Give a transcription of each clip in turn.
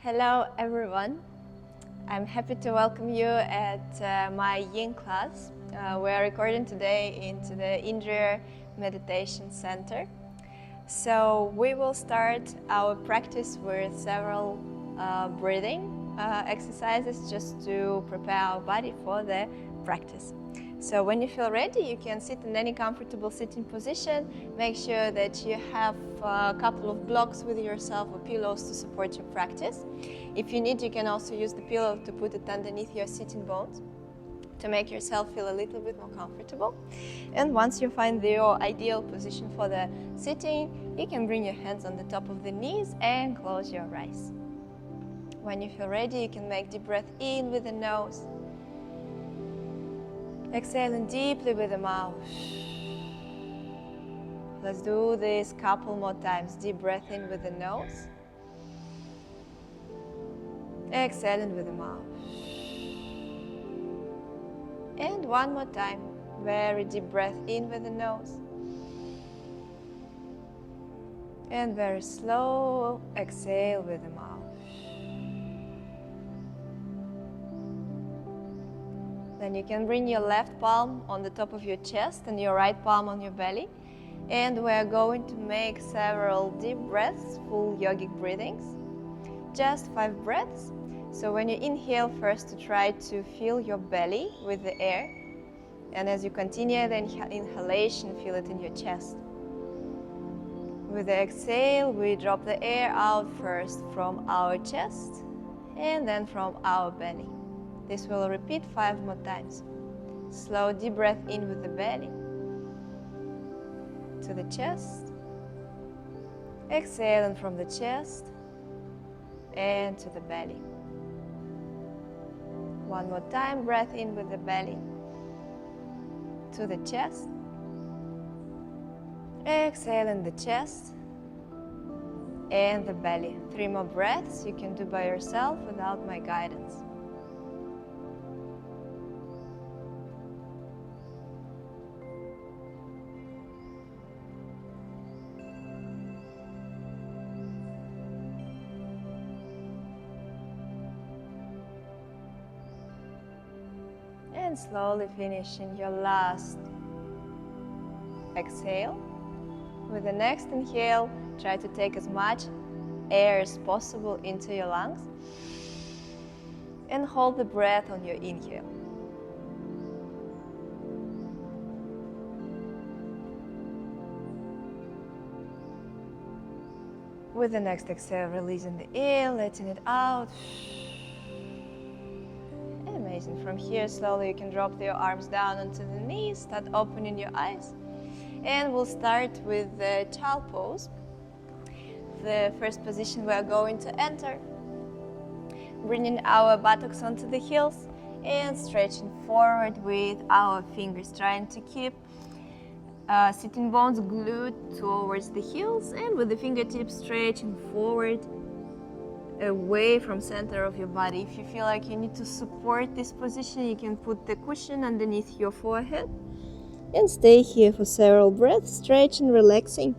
Hello everyone, I'm happy to welcome you at my yin class. We are recording today into the Interior Meditation Center. So we will start our practice with several breathing exercises just to prepare our body for the practice. So when you feel ready, you can sit in any comfortable sitting position. Make sure that you have a couple of blocks with yourself or pillows to support your practice. If you need, you can also use the pillow to put it underneath your sitting bones to make yourself feel a little bit more comfortable. And once you find your ideal position for the sitting, you can bring your hands on the top of the knees and close your eyes. When you feel ready, you can make deep breath in with the nose. Exhaling deeply with the mouth. Let's do this a couple more times. Deep breath in with the nose. Exhaling with the mouth. And one more time. Very deep breath in with the nose. And very slow exhale with the mouth. Then you can bring your left palm on the top of your chest and your right palm on your belly. And we are going to make several deep breaths, full yogic breathings. Just 5 breaths. So when you inhale, first to try to fill your belly with the air. And as you continue the inhalation, feel it in your chest. With the exhale, we drop the air out first from our chest and then from our belly. This will repeat 5 more times. Slow deep breath in with the belly to the chest. Exhaling from the chest and to the belly. One more time, breath in with the belly to the chest. Exhaling the chest and the belly. 3 more breaths you can do by yourself without my guidance. And slowly finishing your last exhale. With the next inhale, try to take as much air as possible into your lungs and hold the breath on your inhale. With the next exhale, releasing the air, letting it out. Amazing. From here, slowly you can drop your arms down onto the knees, start opening your eyes. And we'll start with the child pose. The first position we are going to enter. Bringing our buttocks onto the heels and stretching forward with our fingers, trying to keep sitting bones glued towards the heels and with the fingertips stretching forward away from center of your body. If you feel like you need to support this position, you can put the cushion underneath your forehead and stay here for several breaths, stretching, relaxing.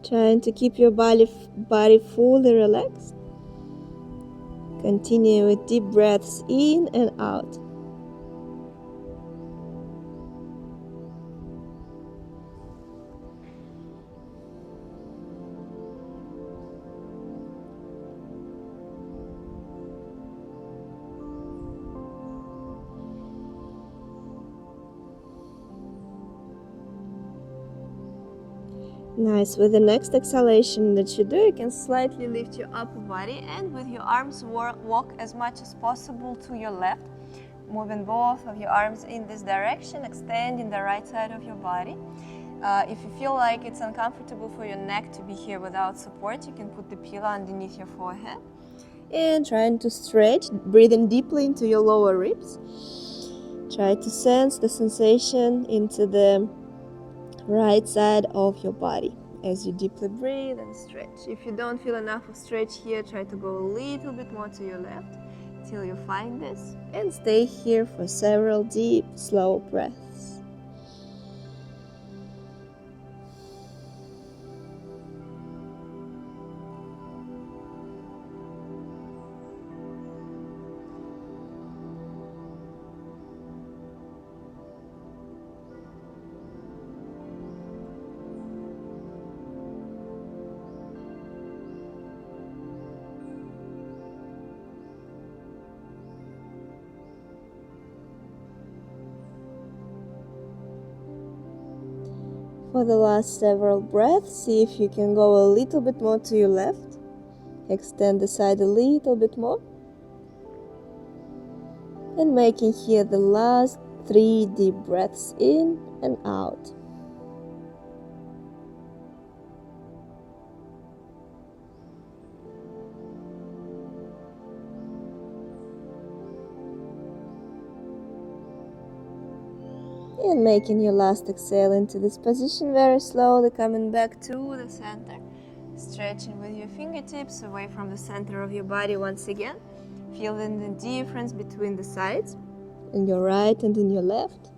Trying to keep your body fully relaxed. Continue with deep breaths in and out. Nice. With the next exhalation that you do, you can slightly lift your upper body and with your arms walk as much as possible to your left, moving both of your arms in this direction, extending the right side of your body. If you feel like it's uncomfortable for your neck to be here without support, you can put the pillow underneath your forehead and trying to stretch, breathing deeply into your lower ribs. Try to sense the sensation into the right side of your body as you deeply breathe and stretch. If you don't feel enough of stretch here, try to go a little bit more to your left till you find this and stay here for several deep, slow breaths. For the last several breaths, see if you can go a little bit more to your left. Extend the side a little bit more. And making here the last 3 deep breaths in and out. And making your last exhale into this position, very slowly coming back to the center. Stretching with your fingertips away from the center of your body once again. Feeling the difference between the sides, in your right and in your left.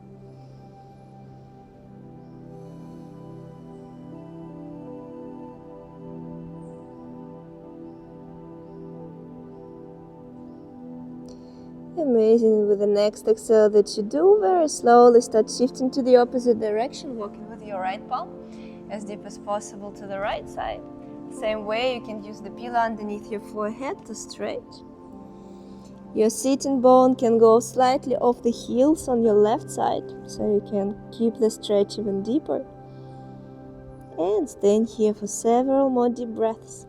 Amazing. With the next exhale that you do, very slowly start shifting to the opposite direction, walking with your right palm as deep as possible to the right side. Same way, you can use the pillow underneath your forehead to stretch. Your sitting bone can go slightly off the heels on your left side, so you can keep the stretch even deeper. And staying here for several more deep breaths.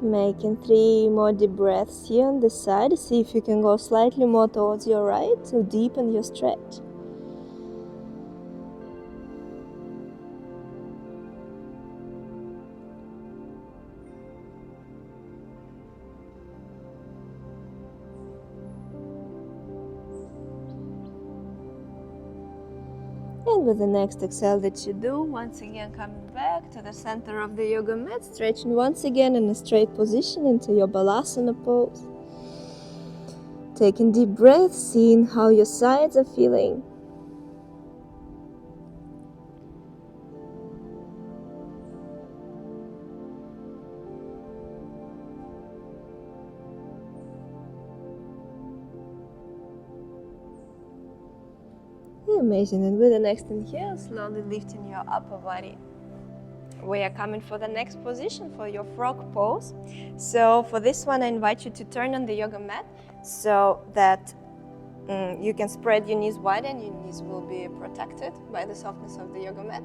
Making 3 more deep breaths here on this side. See if you can go slightly more towards your right to deepen your stretch. And with the next exhale that you do, once again coming back to the center of the yoga mat, stretching once again in a straight position into your balasana pose. Taking deep breaths, seeing how your sides are feeling. Amazing. And with the next inhale, slowly lifting your upper body. We are coming for the next position, for your frog pose. So for this one, I invite you to turn on the yoga mat so that you can spread your knees wide and your knees will be protected by the softness of the yoga mat.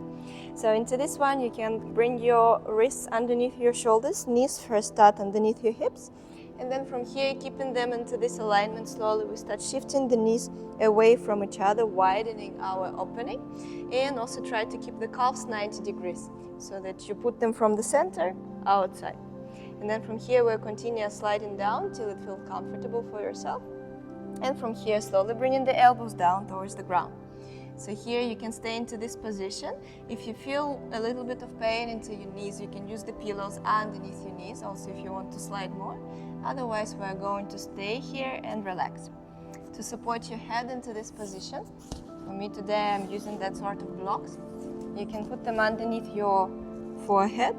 So into this one, you can bring your wrists underneath your shoulders, knees first start underneath your hips. And then from here, keeping them into this alignment, slowly we start shifting the knees away from each other, widening our opening. And also try to keep the calves 90 degrees so that you put them from the center outside. And then from here, we'll continue sliding down till it feels comfortable for yourself. And from here, slowly bringing the elbows down towards the ground. So here you can stay into this position. If you feel a little bit of pain into your knees, you can use the pillows underneath your knees, also if you want to slide more. Otherwise, we're going to stay here and relax. To support your head into this position, for me today I'm using that sort of blocks. You can put them underneath your forehead,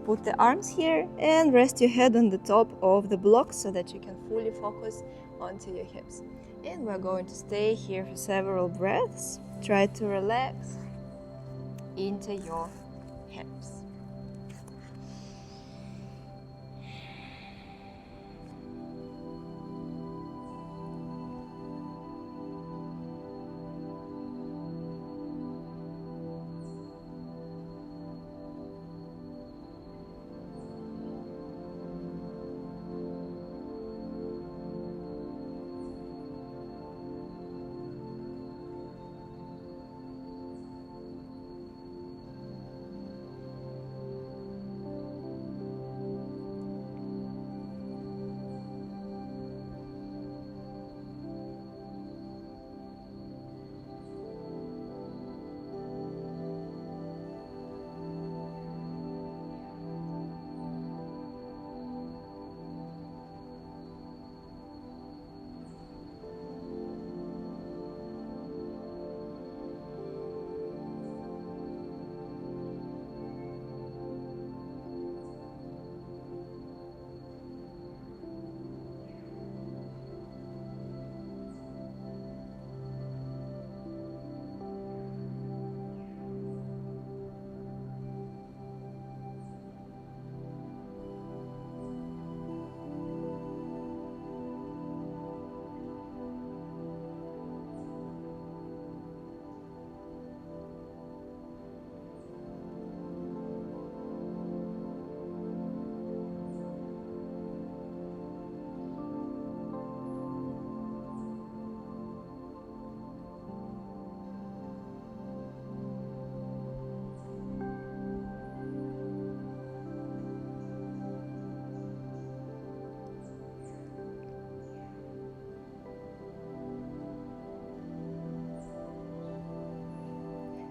put the arms here and rest your head on the top of the blocks so that you can fully focus onto your hips. And we're going to stay here for several breaths. Try to relax into your hips.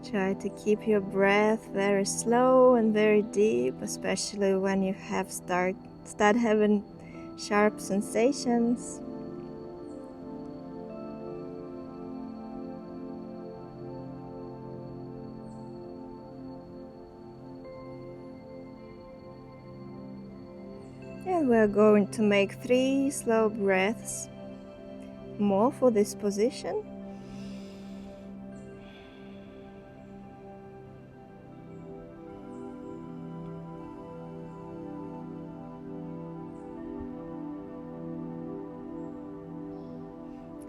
Try to keep your breath very slow and very deep, especially when you have start having sharp sensations. And we're going to make 3 slow breaths more for this position.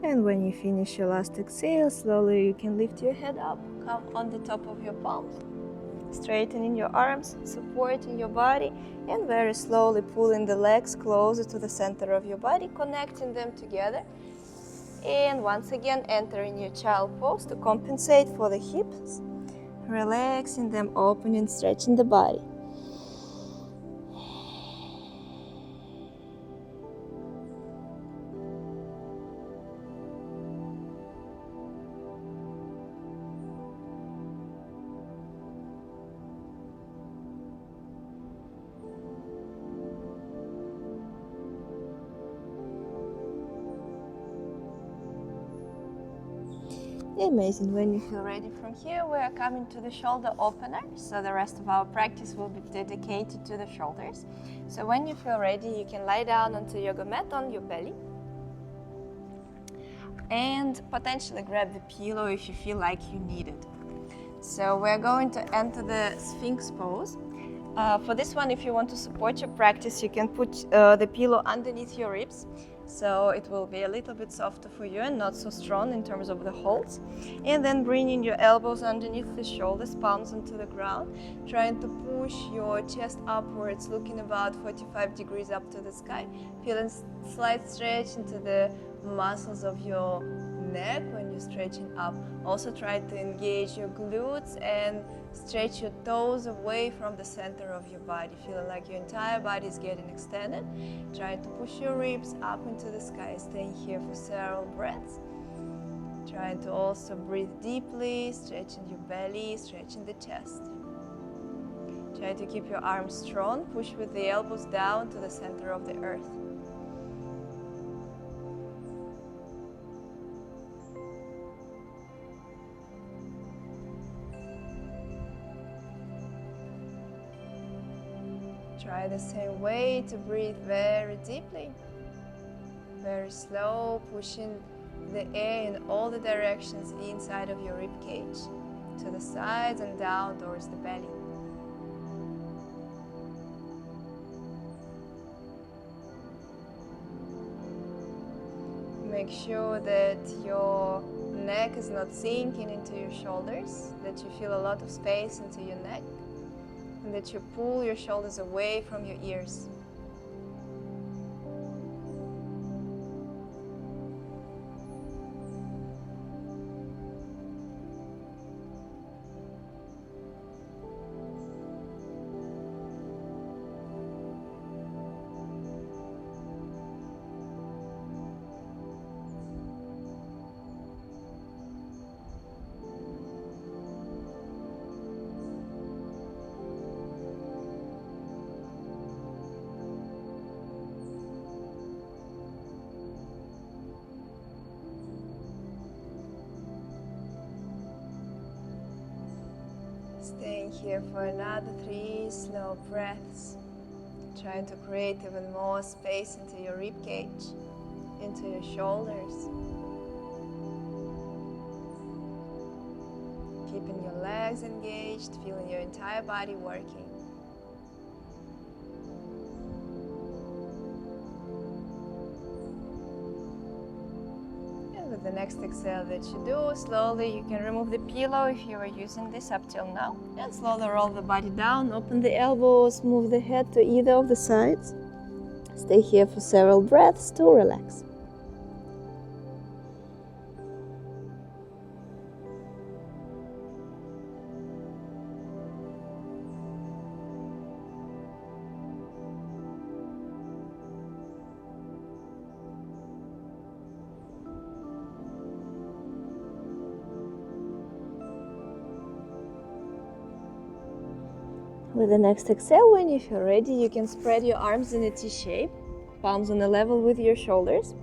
And when you finish your last exhale, slowly you can lift your head up, come on the top of your palms, straightening your arms, supporting your body, and very slowly pulling the legs closer to the center of your body, connecting them together. And once again, entering your child pose to compensate for the hips, relaxing them, opening, stretching the body. Amazing. When you feel ready from here, we are coming to the shoulder opener. So the rest of our practice will be dedicated to the shoulders. So when you feel ready, you can lie down onto yoga mat on your belly and potentially grab the pillow if you feel like you need it. So we're going to enter the Sphinx pose. For this one, if you want to support your practice, you can put the pillow underneath your ribs, so it will be a little bit softer for you and not so strong in terms of the holds. And then bringing your elbows underneath the shoulders, palms onto the ground, trying to push your chest upwards, looking about 45 degrees up to the sky, feeling slight stretch into the muscles of your neck when you're stretching up. Also try to engage your glutes and stretch your toes away from the center of your body, feeling like your entire body is getting extended. Try to push your ribs up into the sky, staying here for several breaths. Trying to also breathe deeply, stretching your belly, stretching the chest. Try to keep your arms strong, push with the elbows down to the center of the earth. Try the same way to breathe very deeply, very slow, pushing the air in all the directions inside of your rib cage, to the sides and down towards the belly. Make sure that your neck is not sinking into your shoulders, that you feel a lot of space into your neck, and that you pull your shoulders away from your ears. Staying here for another 3 slow breaths, trying to create even more space into your rib cage, into your shoulders. Keeping your legs engaged, feeling your entire body working. With the next exhale that you do, slowly you can remove the pillow if you were using this up till now, and slowly roll the body down, open the elbows, move the head to either of the sides. Stay here for several breaths to relax. With the next exhale, when you feel ready, you can spread your arms in a T shape, palms on a level with your shoulders.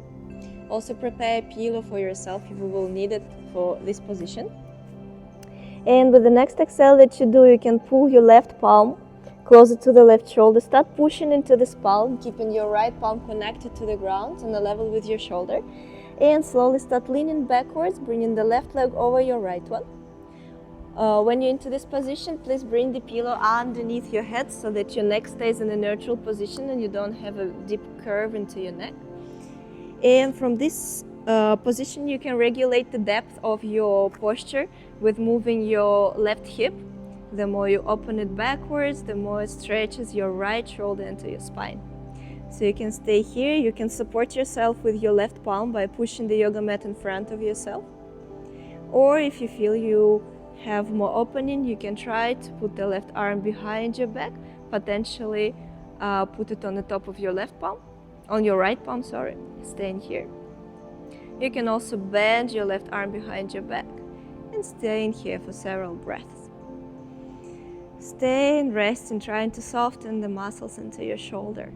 Also prepare a pillow for yourself if you will need it for this position. And with the next exhale that you do, you can pull your left palm closer to the left shoulder. Start pushing into this palm, keeping your right palm connected to the ground on a level with your shoulder. And slowly start leaning backwards, bringing the left leg over your right one. When you're into this position, please bring the pillow underneath your head so that your neck stays in a neutral position and you don't have a deep curve into your neck. And from this position, you can regulate the depth of your posture with moving your left hip. The more you open it backwards, the more it stretches your right shoulder into your spine. So you can stay here. You can support yourself with your left palm by pushing the yoga mat in front of yourself. Or if you feel you have more opening, you can try to put the left arm behind your back, potentially put it on the top of your left palm, on your right palm, staying here. You can also bend your left arm behind your back and stay in here for several breaths. Stay and rest and trying to soften the muscles into your shoulder.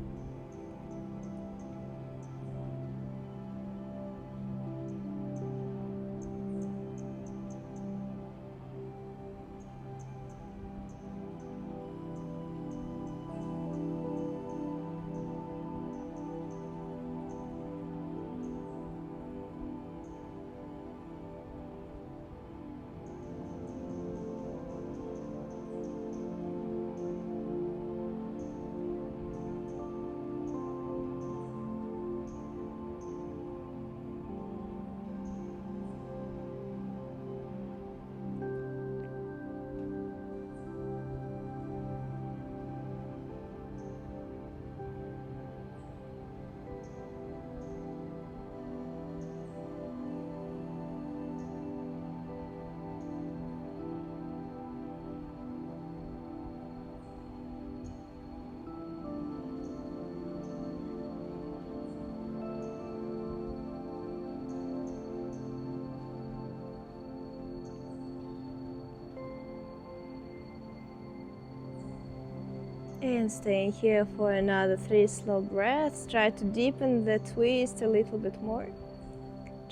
And staying here for another 3 slow breaths. Try to deepen the twist a little bit more.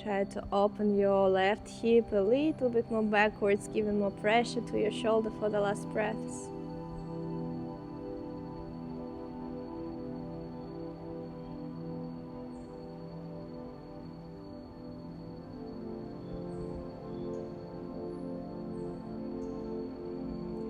Try to open your left hip a little bit more backwards, giving more pressure to your shoulder for the last breaths.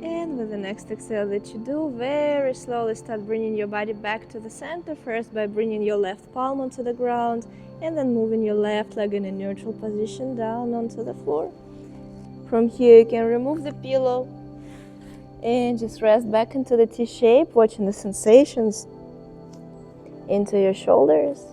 And with the next exhale that you do, very slowly start bringing your body back to the center, first by bringing your left palm onto the ground and then moving your left leg in a neutral position down onto the floor. From here you can remove the pillow and just rest back into the T shape, watching the sensations into your shoulders.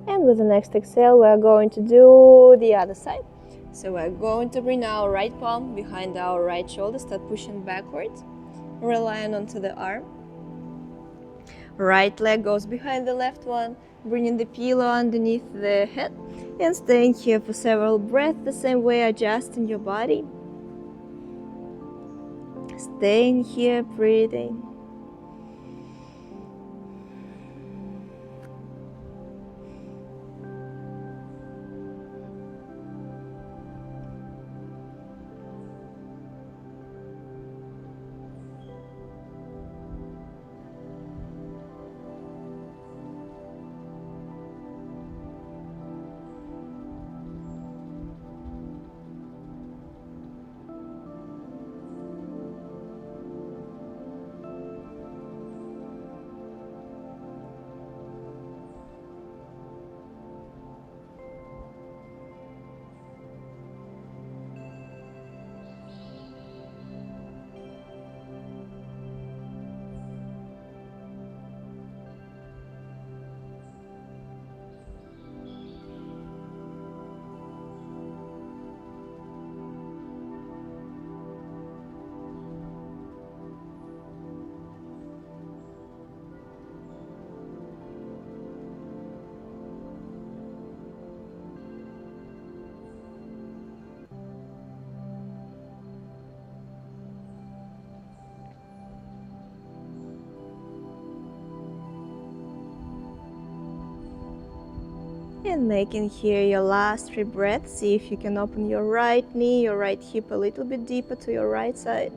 And with the next exhale, we are going to do the other side. So we're going to bring our right palm behind our right shoulder, start pushing backwards, relying onto the arm. Right leg goes behind the left one, bringing the pillow underneath the head and staying here for several breaths, the same way adjusting your body. Staying here, breathing. And making here your last 3 breaths. See if you can open your right knee, your right hip a little bit deeper to your right side.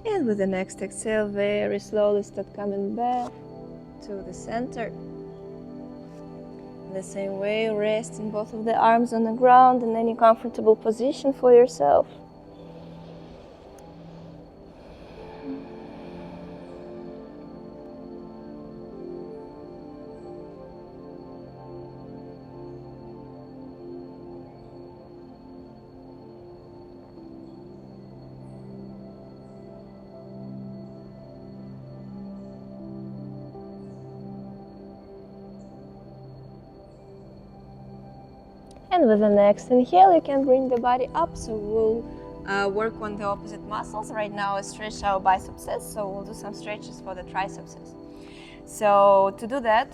And with the next exhale, very slowly start coming back to the center. The same way, resting both of the arms on the ground in any comfortable position for yourself. And with the next inhale, you can bring the body up. So we'll work on the opposite muscles. Right now, I stretch our biceps, so we'll do some stretches for the triceps. So to do that,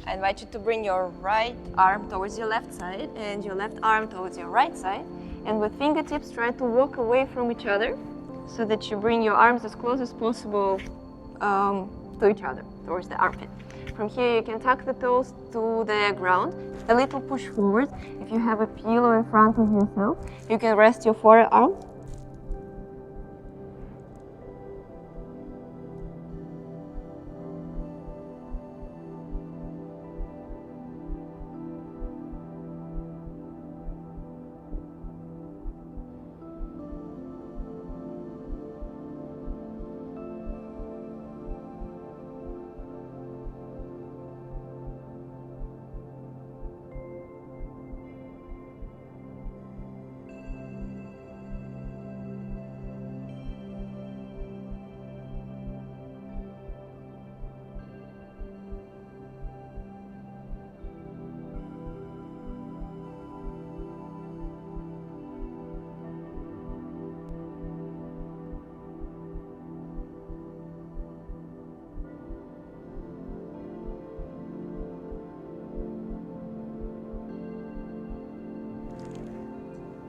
I invite you to bring your right arm towards your left side and your left arm towards your right side. And with fingertips, try to walk away from each other so that you bring your arms as close as possible to each other, towards the armpit. From here, you can tuck the toes to the ground, a little push forward. If you have a pillow in front of yourself, you can rest your forearm.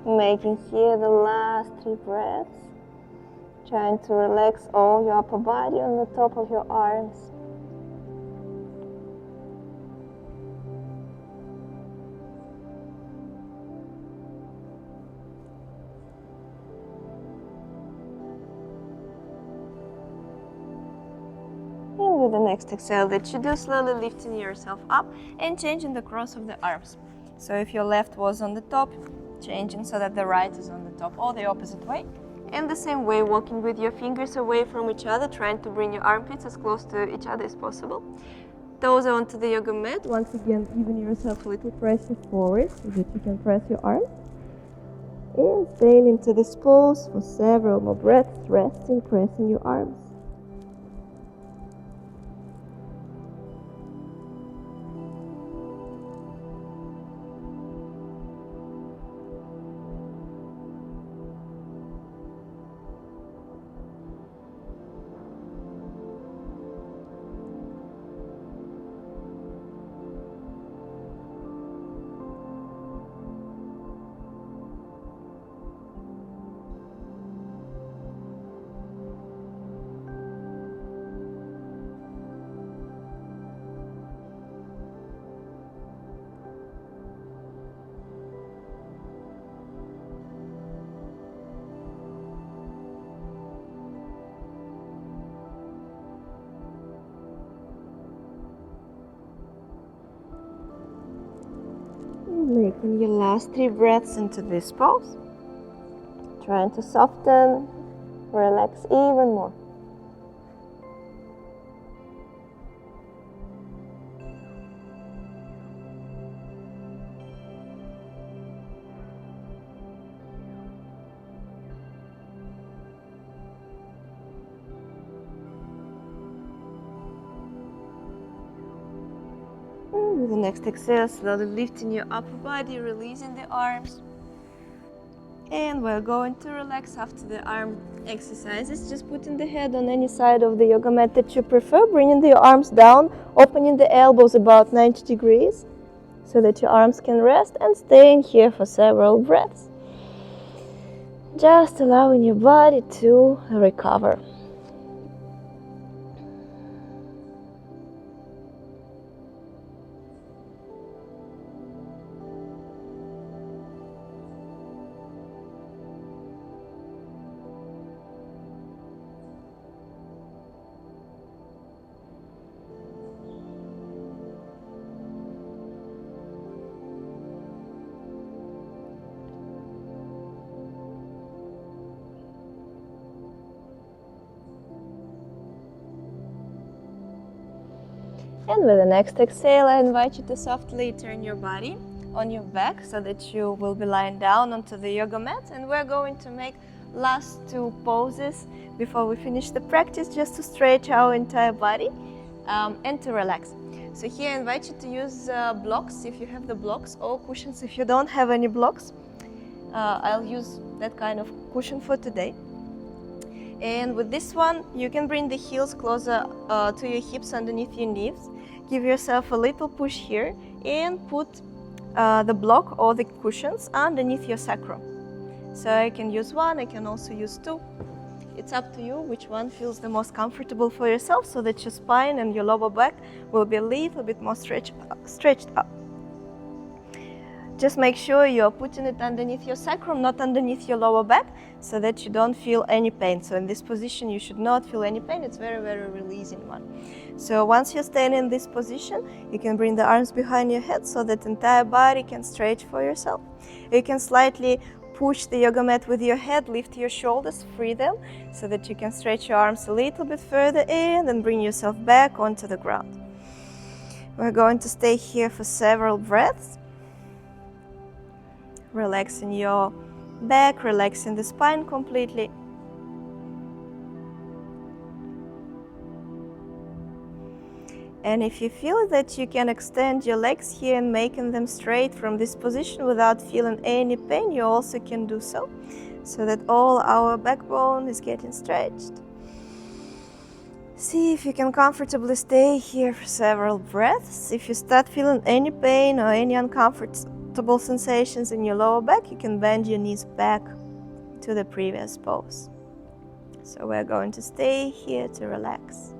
Making here the last 3 breaths. Trying to relax all your upper body on the top of your arms. And with the next exhale that you do, slowly lifting yourself up and changing the cross of the arms. So if your left was on the top, changing so that the right is on the top, or the opposite way. And the same way, walking with your fingers away from each other, trying to bring your armpits as close to each other as possible. Toes onto the yoga mat. Once again, giving yourself a little pressure forward so that you can press your arms. And staying into this pose for several more breaths, resting, pressing your arms. Making your last 3 breaths into this pose. Trying to soften, relax even more. With the next exhale, slowly lifting your upper body, releasing the arms. And we're going to relax after the arm exercises. Just putting the head on any side of the yoga mat that you prefer, bringing the arms down, opening the elbows about 90 degrees so that your arms can rest, and staying here for several breaths. Just allowing your body to recover. And with the next exhale, I invite you to softly turn your body on your back so that you will be lying down onto the yoga mat. And we're going to make last two poses before we finish the practice, just to stretch our entire body and to relax. So here I invite you to use blocks if you have the blocks, or cushions if you don't have any blocks. I'll use that kind of cushion for today. And with this one, you can bring the heels closer to your hips underneath your knees. Give yourself a little push here and put the block or the cushions underneath your sacrum. So I can use one, I can also use two. It's up to you which one feels the most comfortable for yourself, so that your spine and your lower back will be a little bit more stretched up. Just make sure you're putting it underneath your sacrum, not underneath your lower back, so that you don't feel any pain. So in this position, you should not feel any pain. It's very, very releasing one. So once you're staying in this position, you can bring the arms behind your head so that the entire body can stretch for yourself. You can slightly push the yoga mat with your head, lift your shoulders, free them, so that you can stretch your arms a little bit further and then bring yourself back onto the ground. We're going to stay here for several breaths. Relaxing your back, relaxing the spine completely. And if you feel that you can extend your legs here and making them straight from this position without feeling any pain, you also can do so that all our backbone is getting stretched. See if you can comfortably stay here for several breaths. If you start feeling any pain or any uncomfortable sensations in your lower back, you can bend your knees back to the previous pose. So we're going to stay here to relax.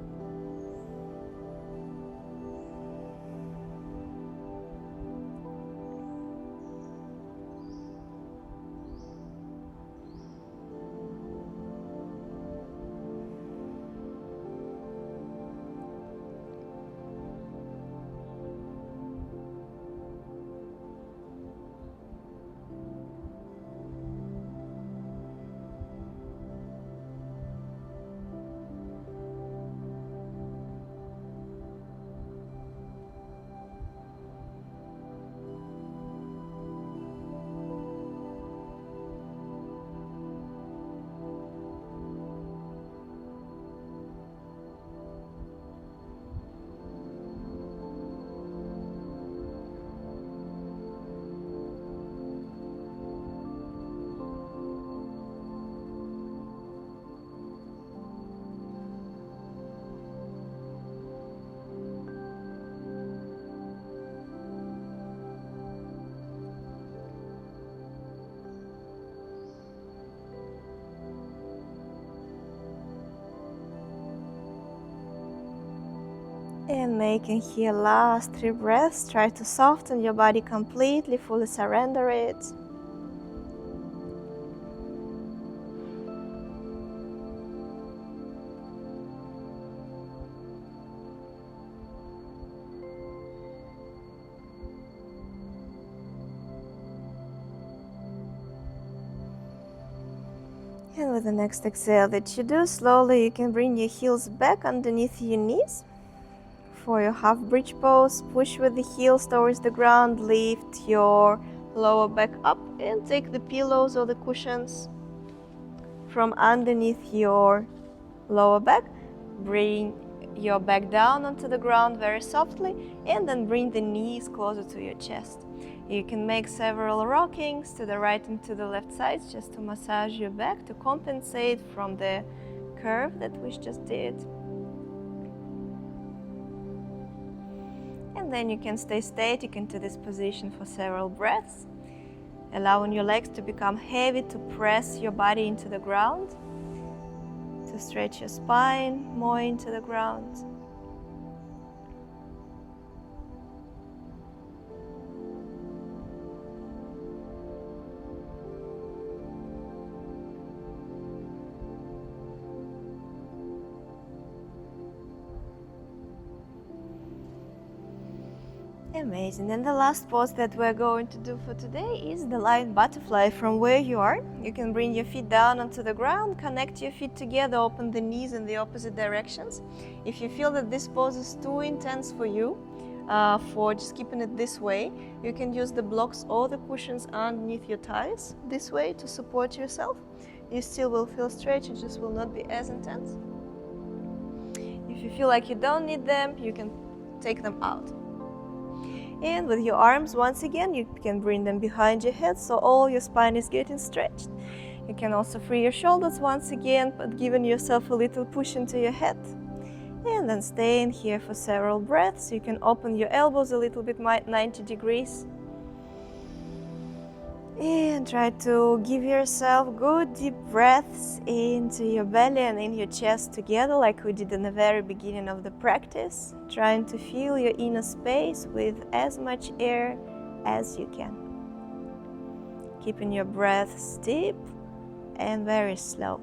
And making here last 3 breaths, try to soften your body completely, fully surrender it. And with the next exhale that you do, slowly you can bring your heels back underneath your knees. For your half bridge pose, push with the heels towards the ground, lift your lower back up and take the pillows or the cushions from underneath your lower back. Bring your back down onto the ground very softly, and then bring the knees closer to your chest. You can make several rockings to the right and to the left sides just to massage your back to compensate from the curve that we just did. And then you can stay static into this position for several breaths, allowing your legs to become heavy to press your body into the ground, to stretch your spine more into the ground. Amazing. And the last pose that we're going to do for today is the lion butterfly. From where you are, you can bring your feet down onto the ground, connect your feet together, open the knees in the opposite directions. If you feel that this pose is too intense for you, for just keeping it this way, you can use the blocks or the cushions underneath your thighs this way to support yourself. You still will feel stretch, it just will not be as intense. If you feel like you don't need them, you can take them out. And with your arms, once again, you can bring them behind your head so all your spine is getting stretched. You can also free your shoulders once again, but giving yourself a little push into your head. And then stay in here for several breaths. You can open your elbows a little bit, 90 degrees. And try to give yourself good deep breaths into your belly and in your chest together, like we did in the very beginning of the practice. Trying to fill your inner space with as much air as you can. Keeping your breaths deep and very slow.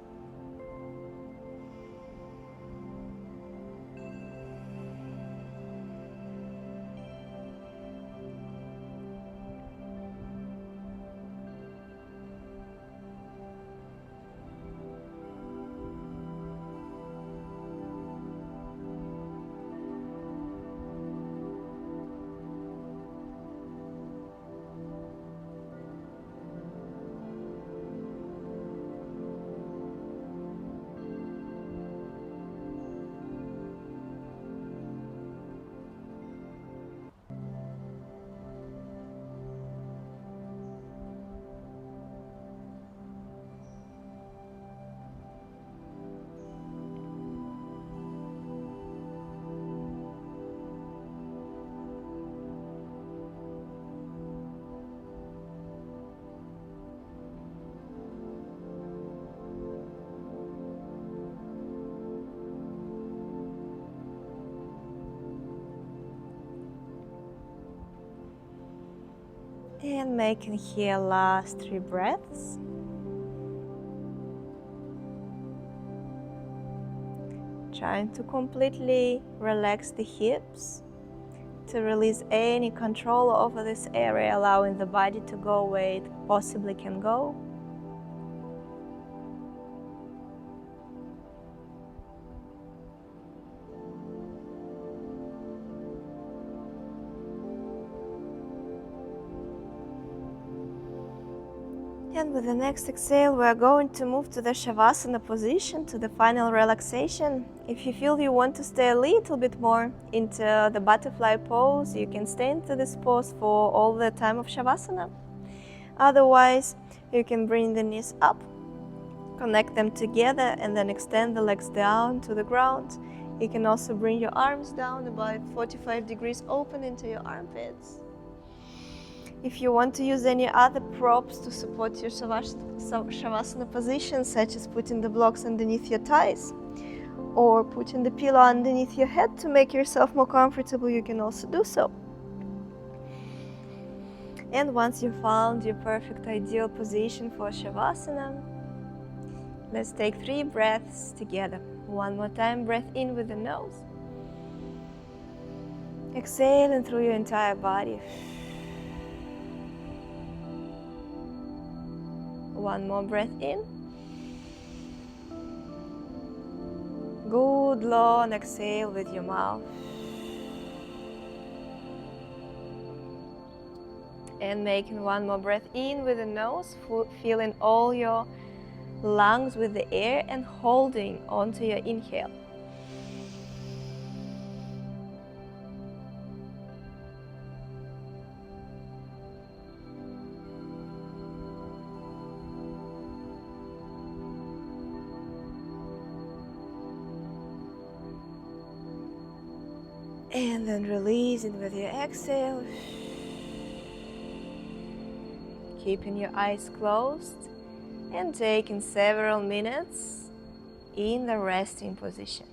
And making here last 3 breaths. Trying to completely relax the hips, to release any control over this area, allowing the body to go where it possibly can go. And with the next exhale, we are going to move to the Shavasana position, to the final relaxation. If you feel you want to stay a little bit more into the butterfly pose, you can stay into this pose for all the time of Shavasana. Otherwise, you can bring the knees up, connect them together, and then extend the legs down to the ground. You can also bring your arms down about 45 degrees open into your armpits. If you want to use any other props to support your Shavasana position, such as putting the blocks underneath your thighs or putting the pillow underneath your head to make yourself more comfortable, you can also do so. And once you've found your perfect ideal position for Shavasana, let's take 3 breaths together. One more time, breath in with the nose. Exhaling through your entire body. One more breath in. Good long exhale with your mouth. And making one more breath in with the nose, filling all your lungs with the air and holding onto your inhale. And then release it with your exhale. Keeping your eyes closed and taking several minutes in the resting position.